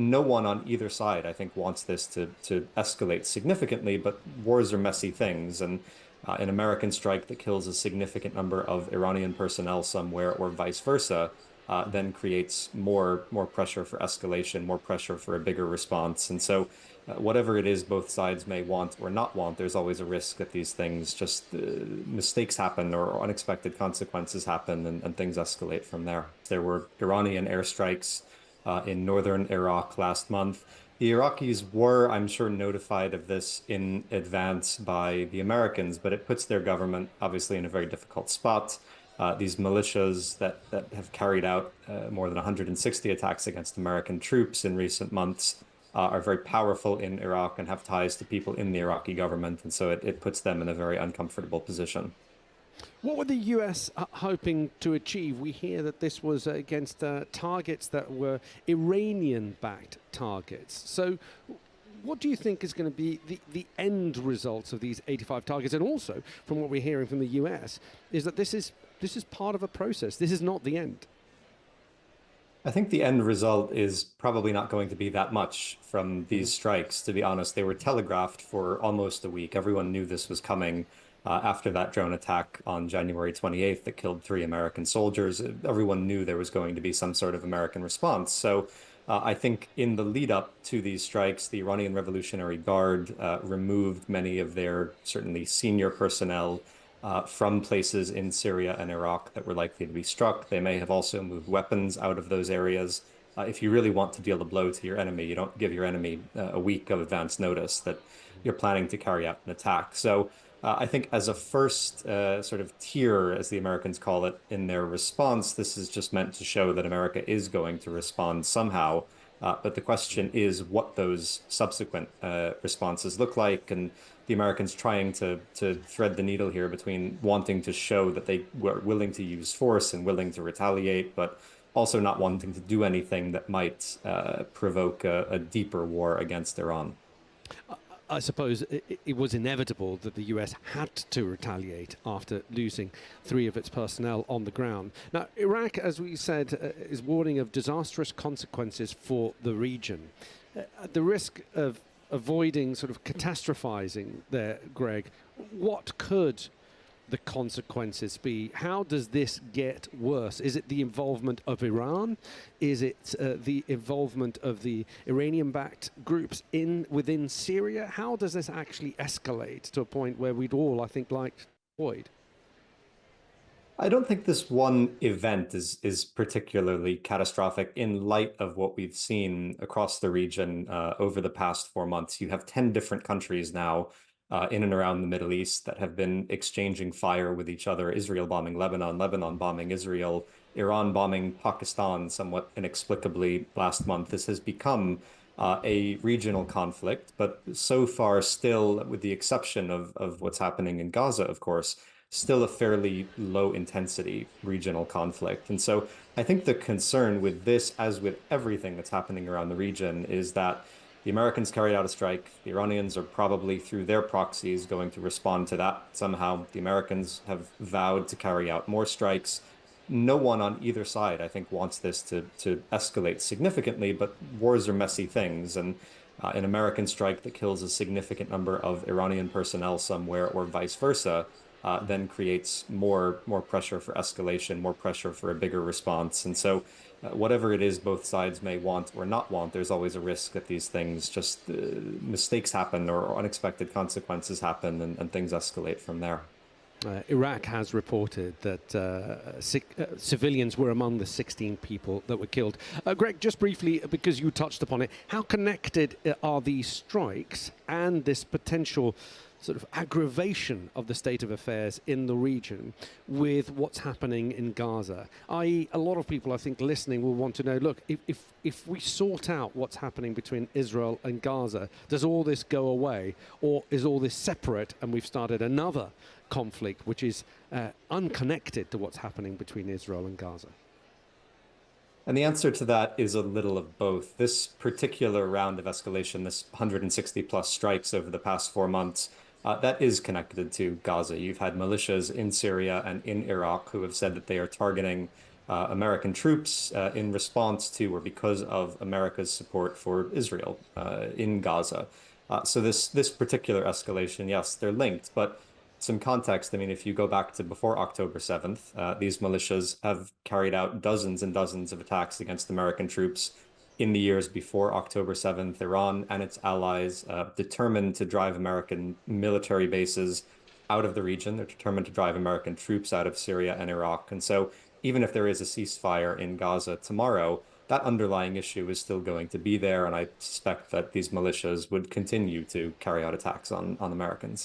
no one on either side, I think, wants this to escalate significantly, but wars are messy things. And an American strike that kills a significant number of Iranian personnel somewhere or vice versa then creates more pressure for escalation, more pressure for a bigger response. And so whatever it is both sides may want or not want, there's always a risk that these things just mistakes happen or unexpected consequences happen and things escalate from there. There were Iranian airstrikes in northern Iraq last month. The Iraqis were, I'm sure, notified of this in advance by the Americans, but it puts their government obviously in a very difficult spot. These militias that have carried out more than 160 attacks against American troops in recent months are very powerful in Iraq and have ties to people in the Iraqi government. And so it puts them in a very uncomfortable position. What were the US hoping to achieve? We hear that this was against targets that were Iranian-backed targets. So what do you think is going to be the end results of these 85 targets? And also, from what we're hearing from the US, is that this is part of a process. This is not the end. I think the end result is probably not going to be that much from these strikes, to be honest. They were telegraphed for almost a week. Everyone knew this was coming after that drone attack on January 28th that killed 3 American soldiers. Everyone knew there was going to be some sort of American response. So I think in the lead up to these strikes, the Iranian Revolutionary Guard removed many of their certainly senior personnel from places in Syria and Iraq that were likely to be struck. They may have also moved weapons out of those areas. If you really want to deal a blow to your enemy, you don't give your enemy a week of advance notice that you're planning to carry out an attack. So I think as a first sort of tier, as the Americans call it, in their response, this is just meant to show that America is going to respond somehow. But the question is what those subsequent responses look like, and the Americans trying to thread the needle here between wanting to show that they were willing to use force and willing to retaliate, but also not wanting to do anything that might provoke a deeper war against Iran. I suppose it was inevitable that the US had to retaliate after losing 3 of its personnel on the ground. Now, Iraq, as we said, is warning of disastrous consequences for the region. At the risk of avoiding sort of catastrophizing there, Greg, what could the consequences be? How does this get worse? Is it the involvement of Iran? Is it the involvement of the Iranian-backed groups within Syria? How does this actually escalate to a point where we'd all, I think, like to avoid? I don't think this one event is particularly catastrophic in light of what we've seen across the region over the past 4 months. You have 10 different countries now in and around the Middle East that have been exchanging fire with each other. Israel bombing Lebanon, Lebanon bombing Israel, Iran bombing Pakistan somewhat inexplicably last month. This has become a regional conflict, but so far still, with the exception of what's happening in Gaza, of course, still a fairly low intensity regional conflict. And so I think the concern with this, as with everything that's happening around the region, is that the Americans carried out a strike. The Iranians are probably, through their proxies, going to respond to that somehow. The Americans have vowed to carry out more strikes. No one on either side, I think, wants this to escalate significantly, but wars are messy things. And an American strike that kills a significant number of Iranian personnel somewhere or vice versa then creates more pressure for escalation, more pressure for a bigger response. And so whatever it is both sides may want or not want, there's always a risk that these things just mistakes happen or unexpected consequences happen and things escalate from there. Iraq has reported that civilians were among the 16 people that were killed. Greg, just briefly, because you touched upon it, how connected are these strikes and this potential sort of aggravation of the state of affairs in the region with what's happening in Gaza? I.e., a lot of people, I think, listening will want to know, look, if we sort out what's happening between Israel and Gaza, does all this go away? Or is all this separate and we've started another conflict which is unconnected to what's happening between Israel and Gaza? And the answer to that is a little of both. This particular round of escalation, this 160 plus strikes over the past 4 months, that is connected to Gaza. You've had militias in Syria and in Iraq who have said that they are targeting American troops in response to or because of America's support for Israel in Gaza. So this particular escalation, yes, they're linked, but some context. I mean, if you go back to before October 7th, these militias have carried out dozens and dozens of attacks against American troops in the years before October 7th. Iran and its allies determined to drive American military bases out of the region. They're determined to drive American troops out of Syria and Iraq. And so even if there is a ceasefire in Gaza tomorrow, that underlying issue is still going to be there. And I suspect that these militias would continue to carry out attacks on Americans.